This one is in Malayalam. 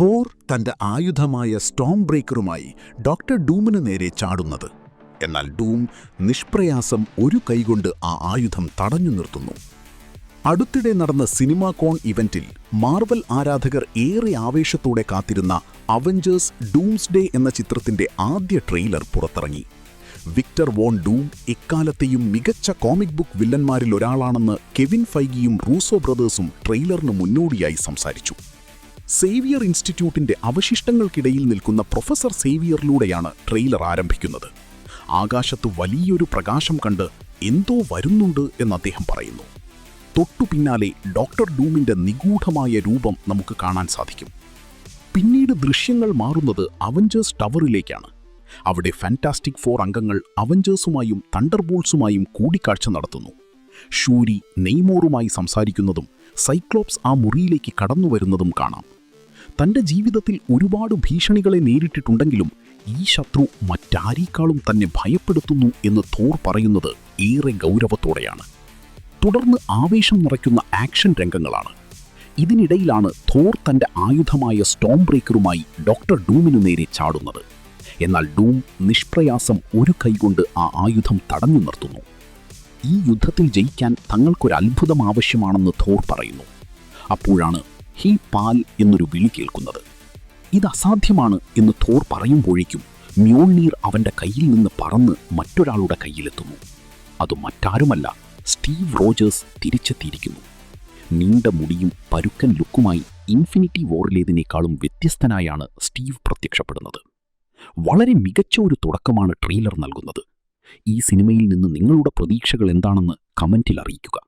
തോർ തന്റെ ആയുധമായ സ്റ്റോം ബ്രേക്കറുമായി ഡോക്ടർ ഡൂമിന് നേരെ ചാടുന്നത്. എന്നാൽ ഡൂം നിഷ്പ്രയാസം ഒരു കൈകൊണ്ട് ആ ആയുധം തടഞ്ഞു നിർത്തുന്നു. അടുത്തിടെ നടന്ന സിനിമാകോൺ ഇവന്റിൽ മാർവൽ ആരാധകർ ഏറെ ആവേശത്തോടെ കാത്തിരുന്ന അവഞ്ചേഴ്സ് ഡൂംസ്ഡേ എന്ന ചിത്രത്തിന്റെ ആദ്യ ട്രെയിലർ പുറത്തിറങ്ങി. വിക്ടർ വോൺ ഡൂം എക്കാലത്തെയും മികച്ച കോമിക് ബുക്ക് വില്ലന്മാരിൽ ഒരാളാണെന്ന് കെവിൻ ഫൈഗിയും റൂസോ ബ്രദേഴ്സും ട്രെയിലറിന് മുന്നോടിയായി സംസാരിച്ചു. സേവിയർ ഇൻസ്റ്റിറ്റ്യൂട്ടിന്റെ അവശിഷ്ടങ്ങൾക്കിടയിൽ നിൽക്കുന്ന പ്രൊഫസർ സേവിയറിലൂടെയാണ് ട്രെയിലർ ആരംഭിക്കുന്നത്. ആകാശത്ത് വലിയൊരു പ്രകാശം കണ്ട് എന്തോ വരുന്നുണ്ട് എന്ന് അദ്ദേഹം പറയുന്നു. തൊട്ടു പിന്നാലെ ഡോക്ടർ ഡൂമിന്റെ നിഗൂഢമായ രൂപം നമുക്ക് കാണാൻ സാധിക്കും. പിന്നീട് ദൃശ്യങ്ങൾ മാറുന്നത് അവഞ്ചേഴ്സ് ടവറിലേക്കാണ്. അവിടെ ഫാന്റാസ്റ്റിക് ഫോർ അംഗങ്ങൾ അവഞ്ചേഴ്സുമായും തണ്ടർബോൾട്സുമായും കൂടിക്കാഴ്ച നടത്തുന്നു. ഷൂരി നെയ്മോറുമായി സംസാരിക്കുന്നതും സൈക്ലോപ്സ് ആ മുറിയിലേക്ക് കടന്നുവരുന്നതും കാണാം. തന്റെ ജീവിതത്തിൽ ഒരുപാട് ഭീഷണികളെ നേരിട്ടിട്ടുണ്ടെങ്കിലും ഈ ശത്രു മറ്റാരേക്കാളും തന്നെ ഭയപ്പെടുത്തുന്നു എന്ന് തോർ പറയുന്നത് ഏറെ ഗൗരവത്തോടെയാണ്. തുടർന്ന് ആവേശം നിറയ്ക്കുന്ന ആക്ഷൻ രംഗങ്ങളാണ്. ഇതിനിടയിലാണ് തോർ തന്റെ ആയുധമായ സ്റ്റോം ബ്രേക്കറുമായി ഡോക്ടർ ഡൂമിനു നേരെ ചാടുന്നത്. എന്നാൽ ഡൂം നിഷ്പ്രയാസം ഒരു കൈകൊണ്ട് ആ ആയുധം തടഞ്ഞു നിർത്തുന്നു. ഈ യുദ്ധത്തിൽ ജയിക്കാൻ തങ്ങൾക്കൊരു അത്ഭുതം ആവശ്യമാണെന്ന് തോർ പറയുന്നു. അപ്പോഴാണ് ഹീ പാൽ എന്നൊരു വിളി കേൾക്കുന്നത്. ഇത് അസാധ്യമാണ് എന്ന് തോർ പറയുമ്പോഴേക്കും മ്യോൾനീർ അവൻ്റെ കയ്യിൽ നിന്ന് പറന്ന് മറ്റൊരാളുടെ കയ്യിലെത്തുന്നു. അത് മറ്റാരുമല്ല, സ്റ്റീവ് റോജേഴ്സ് തിരിച്ചെത്തിയിരിക്കുന്നു. നീണ്ട മുടിയും പരുക്കൻ ലുക്കുമായി ഇൻഫിനിറ്റി വോറിലേതിനേക്കാളും വ്യത്യസ്തനായാണ് സ്റ്റീവ് പ്രത്യക്ഷപ്പെടുന്നത്. വളരെ മികച്ച ഒരു തുടക്കമാണ് ട്രെയിലർ നൽകുന്നത്. ഈ സിനിമയിൽ നിന്ന് നിങ്ങളുടെ പ്രതീക്ഷകൾ എന്താണെന്ന് കമന്റിൽ അറിയിക്കുക.